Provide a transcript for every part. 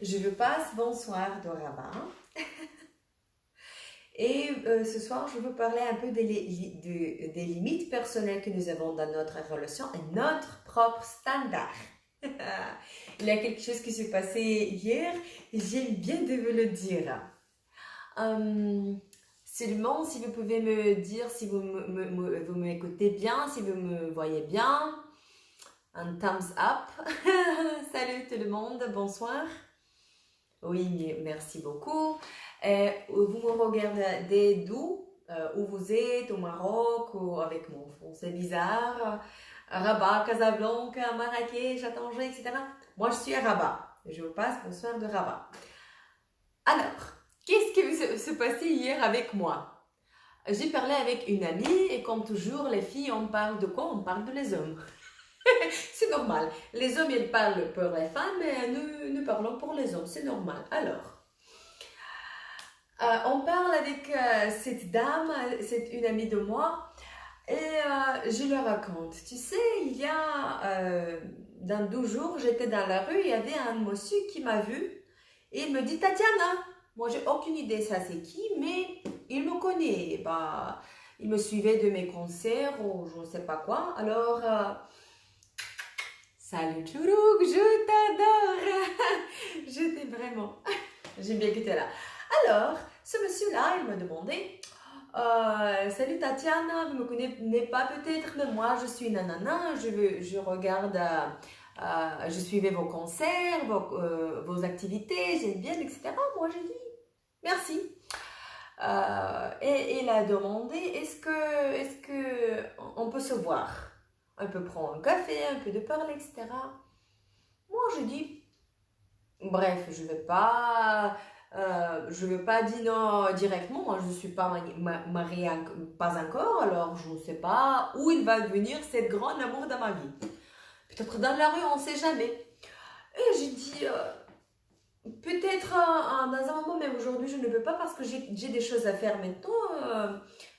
Je vous passe bonsoir de Rabat. Et ce soir, je veux parler un peu des limites personnelles que nous avons dans notre relation et notre propre standard. Il y a quelque chose qui s'est passé hier et j'aime bien de vous le dire. Seulement, si vous pouvez me dire si vous m'écoutez bien, si vous me voyez bien, un thumbs up. Salut tout le monde, bonsoir. Oui, merci beaucoup. Vous me regardez d'où? Où vous êtes, au Maroc, ou avec mon français bizarre, Rabat, Casablanca, Marrakech, à Tanger, etc. Moi, je suis à Rabat. Je vous passe bonsoir de Rabat. Alors, qu'est-ce qui se passait hier avec moi? J'ai parlé avec une amie et comme toujours, les filles, on parle de quoi? On parle de les hommes. C'est normal. Les hommes, ils parlent pour les femmes, mais nous parlons pour les hommes. C'est normal. Alors, on parle avec cette dame, c'est une amie de moi, et je lui raconte. Tu sais, il y a dans 12 jours, j'étais dans la rue, il y avait un monsieur qui m'a vu, et il me dit, Tatiana, moi j'ai aucune idée ça c'est qui, mais il me connaît. Bah, il me suivait de mes concerts ou je ne sais pas quoi. Alors, salut Chourouk, je t'adore. Je t'aime vraiment. J'aime bien que tu es là. Alors, ce monsieur-là, il m'a demandé, salut Tatiana, vous me connaissez pas peut-être, mais moi je suis nanana, je regarde, je suivais vos concerts, vos activités, j'aime bien, etc. Moi j'ai dit merci. Et il a demandé, est-ce que on peut se voir? On peut prendre un café, un peu de parler, etc. Moi je dis, bref, je vais pas dire non directement. Moi, je ne suis pas mariée, pas encore. Alors, je ne sais pas où il va devenir cet grand amour dans ma vie. Peut-être dans la rue, on ne sait jamais. Et j'ai dit, peut-être dans un moment, mais aujourd'hui, je ne peux pas parce que j'ai des choses à faire maintenant.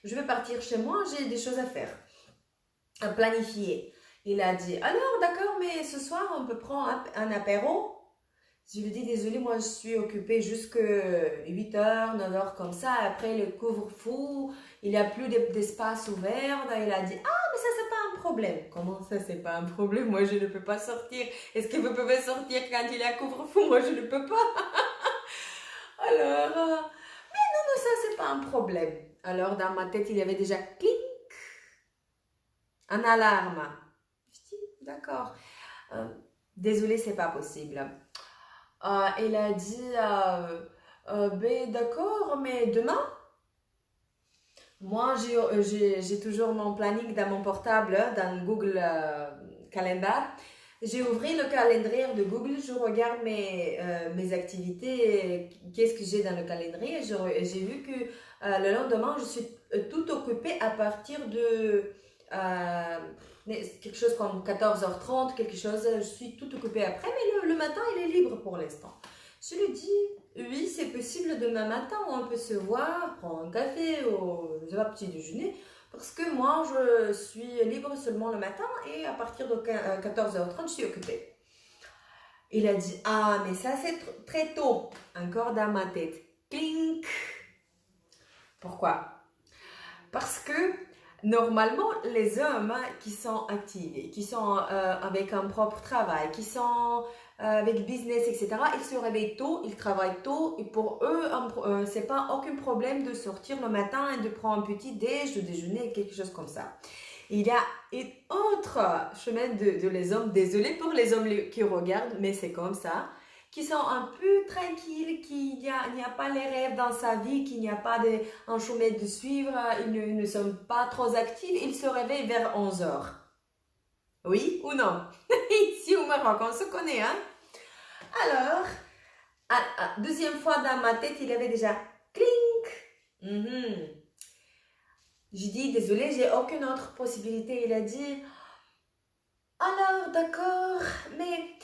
Je vais partir chez moi, j'ai des choses à faire, à planifier. Il a dit, alors, d'accord, mais ce soir, on peut prendre un apéro. Je lui dis, désolé, moi je suis occupée jusque 8h, 9h comme ça. Après le couvre-fou, il n'y a plus d'espace ouvert. Il a dit, ah, mais ça, c'est pas un problème. Comment ça, c'est pas un problème? Moi, je ne peux pas sortir. Est-ce que vous pouvez sortir quand il y a couvre-fou? Moi, je ne peux pas. Alors, mais non, non, ça, c'est pas un problème. Alors, dans ma tête, il y avait déjà clic, un alarme. Je dis, d'accord. Désolé, c'est pas possible. Elle a dit, ben d'accord, mais demain, moi j'ai toujours mon planning dans mon portable, dans Google Calendar. J'ai ouvert le calendrier de Google, je regarde mes activités, qu'est-ce que j'ai dans le calendrier. J'ai vu que le lendemain, je suis tout occupée à partir de quelque chose comme 14h30, quelque chose, je suis tout occupée après, mais le matin, il est libre pour l'instant. Je lui dis, oui, c'est possible demain matin, on peut se voir, prendre un café ou un petit déjeuner, parce que moi, je suis libre seulement le matin et à partir de 14h30, je suis occupée. Il a dit, ah, mais ça c'est très tôt, encore dans ma tête. Clink. Pourquoi? Parce que normalement, les hommes qui sont actifs, qui sont avec un propre travail, qui sont avec business, etc., ils se réveillent tôt, ils travaillent tôt, et pour eux, c'est pas aucun problème de sortir le matin et de prendre un petit déj, de déjeuner, quelque chose comme ça. Il y a un autre chemin de les hommes, désolé pour les hommes qui regardent, mais c'est comme ça, qui sont un peu tranquilles, qu'il n'y a pas les rêves dans sa vie, qu'il n'y a pas un chemin de suivre, ils ne sont pas trop actifs, ils se réveillent vers 11h. Oui ou non? Ici au Maroc, on se connaît, hein? Alors, deuxième fois dans ma tête, il y avait déjà clink. J'ai dit, désolé, j'ai aucune autre possibilité. Il a dit, alors, d'accord, mais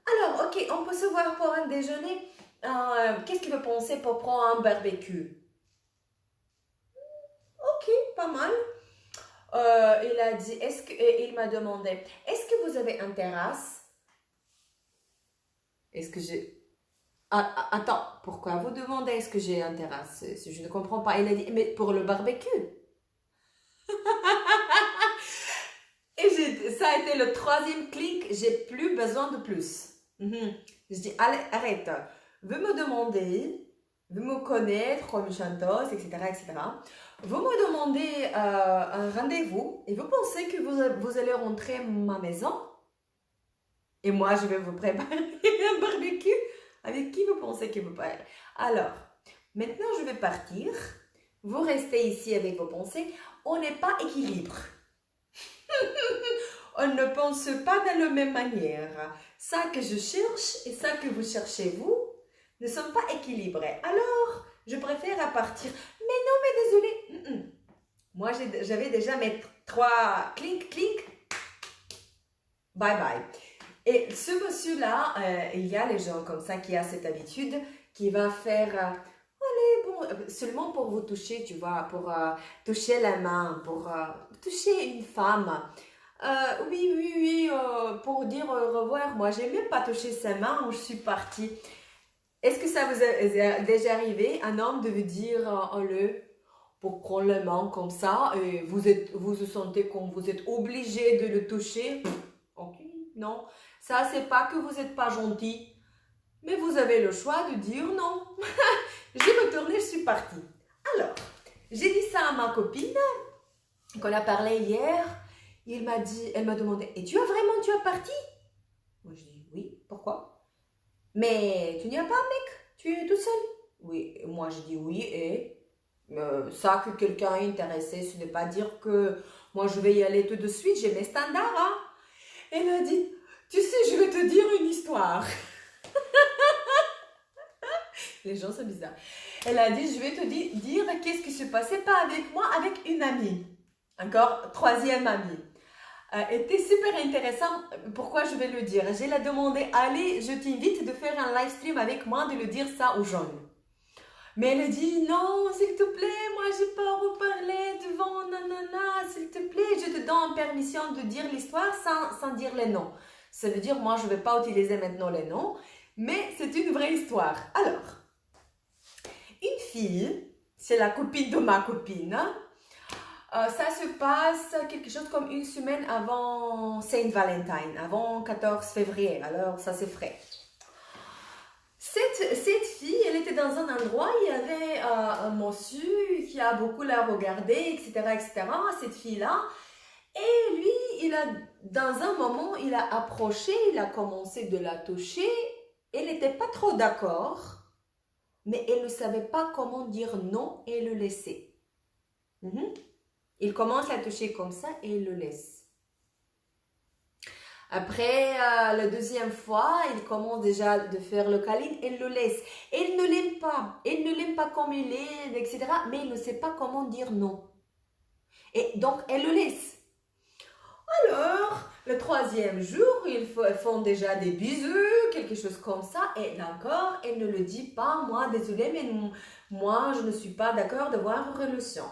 alors, ok, on peut se voir pour un déjeuner. Qu'est-ce qu'il veut penser pour prendre un barbecue? Ok, pas mal. Il a dit, il m'a demandé, est-ce que vous avez une terrasse? Est-ce que j'ai... Attends, pourquoi vous demandez est-ce que j'ai un terrasse? Je ne comprends pas. Il a dit, mais pour le barbecue. Et ça a été le troisième clic, j'ai plus besoin de plus. Je dis, allez, arrête. Vous me demander, vous me connaître comme une chanteuse, etc., etc. Vous me demandez un rendez-vous et vous pensez que vous allez rentrer à ma maison et moi je vais vous préparer un barbecue. Avec qui vous pensez que vous parlez? Alors, maintenant je vais partir. Vous restez ici avec vos pensées. On n'est pas équilibre. On ne pense pas de la même manière. Ça que je cherche et ça que vous cherchez vous ne sont pas équilibrés. Alors, je préfère partir. Mais non, mais désolé. Moi, j'avais déjà mes 3 clink, clink. Bye bye. Et ce monsieur-là, il y a les gens comme ça qui a cette habitude, qui va faire, allez, bon, seulement pour vous toucher, tu vois, pour toucher la main, pour toucher une femme. Oui, pour dire au revoir. Moi, j'ai même pas touché sa main où je suis partie. Est-ce que ça vous est déjà arrivé, un homme de vous dire pour prendre la main comme ça, et vous vous sentez comme vous êtes obligé de le toucher? Ok, non. Ça, c'est pas que vous n'êtes pas gentil, mais vous avez le choix de dire non. J'ai retourné, je suis partie. Alors, j'ai dit ça à ma copine, qu'on a parlé hier. Elle m'a demandé, et tu as parti? Moi, je dis, oui, pourquoi? Mais tu n'y as pas un mec, tu es toute seule? Oui, moi, je dis oui, et ça que quelqu'un est intéressé, ce n'est pas dire que moi, je vais y aller tout de suite, j'ai mes standards, hein. Elle a dit, tu sais, je vais te dire une histoire. Les gens sont bizarres. Elle a dit, je vais te dire qu'est-ce qui se passait, pas avec moi, avec une amie. Encore, troisième amie. Était super intéressant. Pourquoi je vais le dire? Je l'ai demandé, allez, je t'invite de faire un live stream avec moi, de le dire ça aux gens. Mais elle a dit, non, s'il te plaît, moi, je n'ai pas reparler devant nanana, s'il te plaît, je te donne permission de dire l'histoire sans dire les noms. Ça veut dire, moi, je ne vais pas utiliser maintenant les noms, mais c'est une vraie histoire. Alors, une fille, c'est la copine de ma copine, ça se passe quelque chose comme une semaine avant Saint-Valentin, avant 14 février, alors ça c'est frais. Cette fille, elle était dans un endroit, il y avait un monsieur qui a beaucoup la regardé, etc., etc., cette fille-là. Et lui, dans un moment, il a approché, il a commencé de la toucher. Elle n'était pas trop d'accord, mais elle ne savait pas comment dire non et le laisser. Il commence à la toucher comme ça et il le laisse. Après, la deuxième fois, il commence déjà de faire le câlin, elle le laisse. Elle ne l'aime pas. Elle ne l'aime pas comme il est, etc. Mais elle ne sait pas comment dire non. Et donc, elle le laisse. Alors, le troisième jour, ils font déjà des bisous, quelque chose comme ça. Et d'accord, elle ne le dit pas. Moi, désolée, mais moi, je ne suis pas d'accord de voir une relation.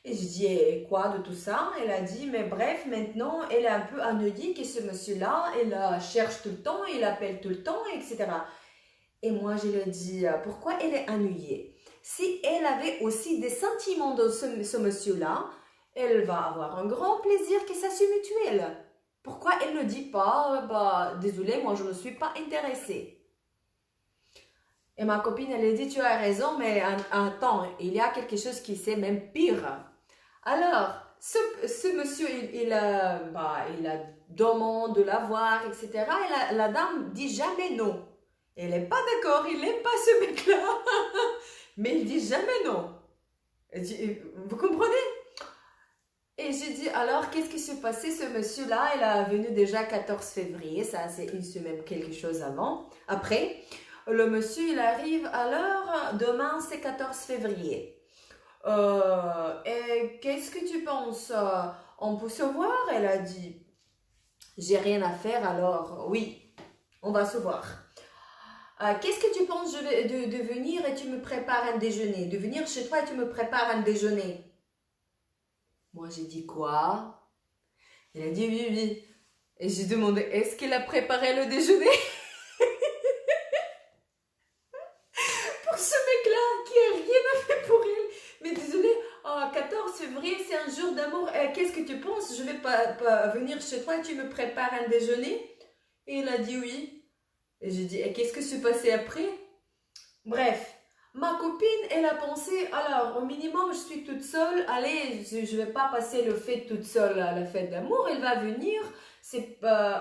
Et je dis, et quoi de tout ça? Elle a dit, mais bref, maintenant, elle est un peu ennuyée que ce monsieur-là, elle cherche tout le temps, il appelle tout le temps, etc. Et moi, je lui ai dit, pourquoi elle est ennuyée? Si elle avait aussi des sentiments de ce monsieur-là, elle va avoir un grand plaisir que ça soit mutuel. Pourquoi elle ne dit pas, désolé, moi, je ne suis pas intéressée? Et ma copine, elle a dit, tu as raison, mais attends, il y a quelque chose qui c'est même pire. Alors, ce monsieur, il a demande de la voir, etc. Et la dame dit jamais non. Elle n'est pas d'accord, il n'aime pas ce mec-là. Mais il dit jamais non. Vous comprenez? Et j'ai dit, alors, qu'est-ce qui s'est passé? Ce monsieur-là, il est venu déjà 14 février. Ça, c'est une semaine, quelque chose avant. Après, le monsieur, il arrive alors, demain, c'est 14 février. Et qu'est-ce que tu penses? On peut se voir? Elle a dit, j'ai rien à faire, alors oui, on va se voir. Qu'est-ce que tu penses de venir et tu me prépares un déjeuner? De venir chez toi et tu me prépares un déjeuner? Moi, j'ai dit quoi? Elle a dit oui, oui. Et j'ai demandé, est-ce qu'elle a préparé le déjeuner? c'est vrai, c'est un jour d'amour. Qu'est-ce que tu penses? Je vais pas venir chez toi, tu me prépares un déjeuner? Et il a dit oui. Et j'ai dit, et qu'est-ce que s'est passé après? Bref, ma copine, elle a pensé, alors au minimum, je suis toute seule, allez, je vais pas passer le fête toute seule à la fête d'amour, elle va venir,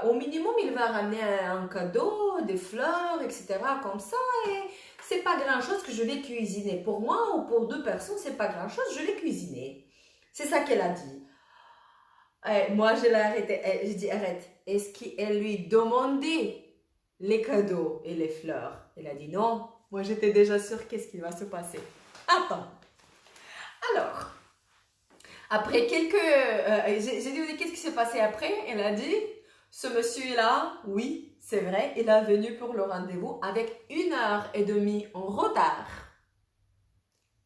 au minimum, il va ramener un cadeau, des fleurs, etc. comme ça, et c'est pas grand-chose que je vais cuisiner. Pour moi ou pour deux personnes, c'est pas grand-chose, je vais cuisiner. C'est ça qu'elle a dit. Moi, je l'ai arrêté, je dis, arrête, est-ce qu'elle lui demandait les cadeaux et les fleurs? Elle a dit non. Moi, j'étais déjà sûre qu'est-ce qui va se passer. Attends. Alors, après j'ai dit, qu'est-ce qui s'est passé après? Elle a dit, ce monsieur-là, oui, c'est vrai, il est venu pour le rendez-vous avec 1h30 en retard.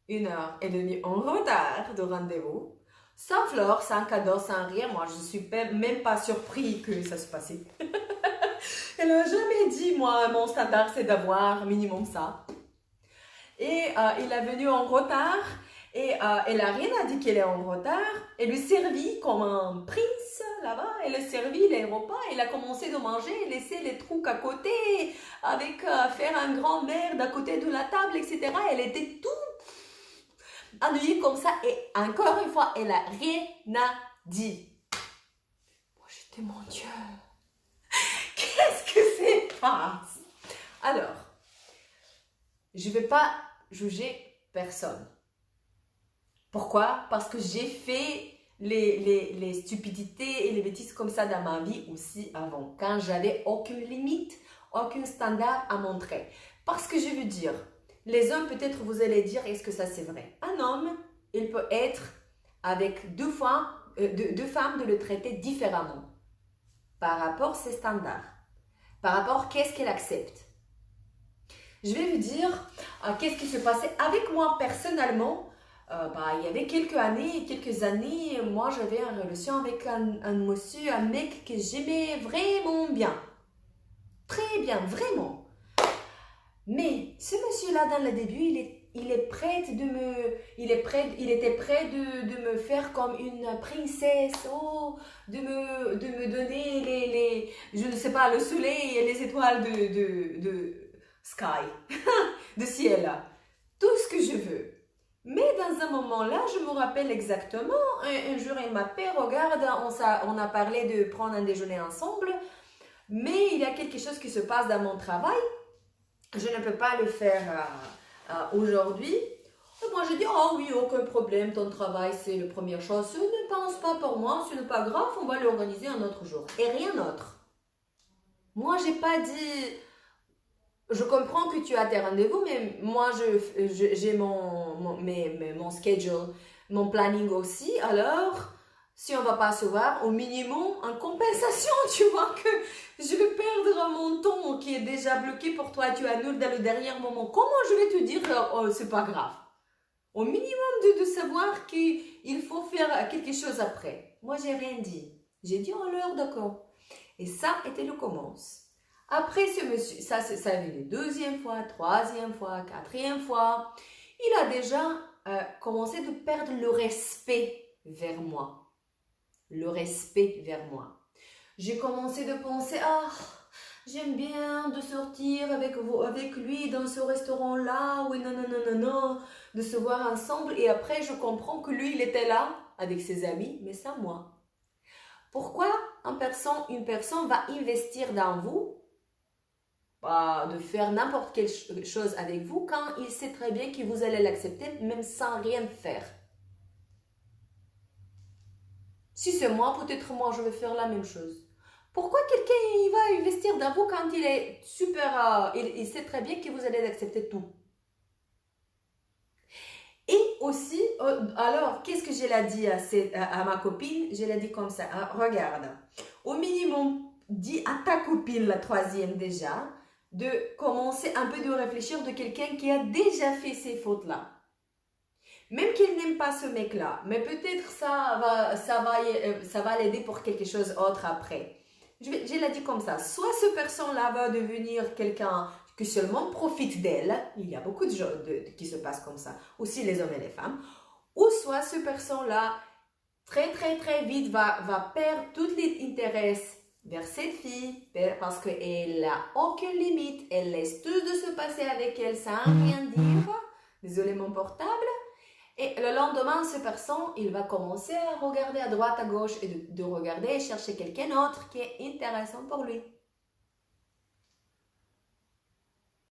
1h30 en retard de rendez-vous. Sans fleurs, sans cadeau, sans rien. Moi, je ne suis même pas surpris que ça se passait. Elle n'a jamais dit, moi, mon standard, c'est d'avoir minimum ça. Et il est venu en retard. Et elle n'a rien à dire qu'elle est en retard. Elle lui servit comme un prince là-bas. Elle lui servit les repas. Elle a commencé de manger, laisser les trucs à côté, avec faire un grand merde à côté de la table, etc. Elle était tout ennuyée comme ça. Et encore une fois, elle n'a rien à dire. Moi, j'étais, mon Dieu. Qu'est-ce que c'est passe? Alors, je ne vais pas juger personne. Pourquoi? Parce que j'ai fait les stupidités et les bêtises comme ça dans ma vie aussi avant. Quand j'avais aucune limite, aucun standard à montrer. Parce que je veux dire, les hommes, peut-être vous allez dire, est-ce que ça c'est vrai? Un homme, il peut être avec deux femmes, de le traiter différemment. Par rapport à ses standards. Par rapport à qu'est-ce qu'elle accepte. Je vais vous dire qu'est-ce qui se passait avec moi personnellement. Il y avait quelques années, moi j'avais une relation avec un monsieur, un mec que j'aimais vraiment bien. Très bien, vraiment. Mais ce monsieur-là, dans le début, il était prêt de me faire comme une princesse, de me donner je ne sais pas, le soleil et les étoiles de sky, de ciel, tout ce que je veux. Mais dans un moment-là, je me rappelle exactement, un jour il m'appelle, regarde, on a parlé de prendre un déjeuner ensemble, mais il y a quelque chose qui se passe dans mon travail, je ne peux pas le faire aujourd'hui. Et moi je dis, oh oui, aucun problème, ton travail c'est la première chose, ce ne pense pas pour moi, ce n'est pas grave, on va l'organiser un autre jour. Et rien d'autre. Moi j'ai pas dit... Je comprends que tu as tes rendez-vous, mais moi, j'ai mon schedule, mon planning aussi. Alors, si on ne va pas se voir, au minimum, en compensation, tu vois que je vais perdre mon temps qui est déjà bloqué pour toi. Tu annules dans le dernier moment. Comment je vais te dire, oh, c'est pas grave. Au minimum de savoir qu'il faut faire quelque chose après. Moi, j'ai rien dit. J'ai dit, oh, alors, d'accord. Et ça était le commence. Après ce monsieur, ça est venu deuxième fois, troisième fois, quatrième fois. Il a déjà commencé de perdre le respect vers moi. Le respect vers moi. J'ai commencé de penser, ah, j'aime bien de sortir avec lui dans ce restaurant-là, oui, non, de se voir ensemble. Et après, je comprends que lui, il était là avec ses amis, mais sans moi. Pourquoi une personne va investir dans vous, de faire n'importe quelle chose avec vous quand il sait très bien que vous allez l'accepter même sans rien faire? Si c'est moi, peut-être moi je vais faire la même chose. Pourquoi quelqu'un il va investir dans vous quand il est super, il sait très bien que vous allez accepter tout? Et aussi, alors qu'est-ce que je l'ai dit à ma copine? Je l'ai dit comme ça, regarde, au minimum, dis à ta copine, la troisième déjà, de commencer un peu de réfléchir de quelqu'un qui a déjà fait ces fautes-là. Même qu'il n'aime pas ce mec-là, mais peut-être ça va l'aider pour quelque chose d'autre après. Je l'ai dit comme ça, soit ce personne-là va devenir quelqu'un qui seulement profite d'elle, il y a beaucoup de choses qui se passent comme ça, aussi les hommes et les femmes, Ou soit cette personne-là, très très très vite, va perdre tout l'intérêt vers cette fille parce qu'elle n'a aucune limite, elle laisse tout de se passer avec elle sans rien dire. Désolé mon portable. Et le lendemain, ce personne, il va commencer à regarder à droite, à gauche et de regarder et chercher quelqu'un d'autre qui est intéressant pour lui.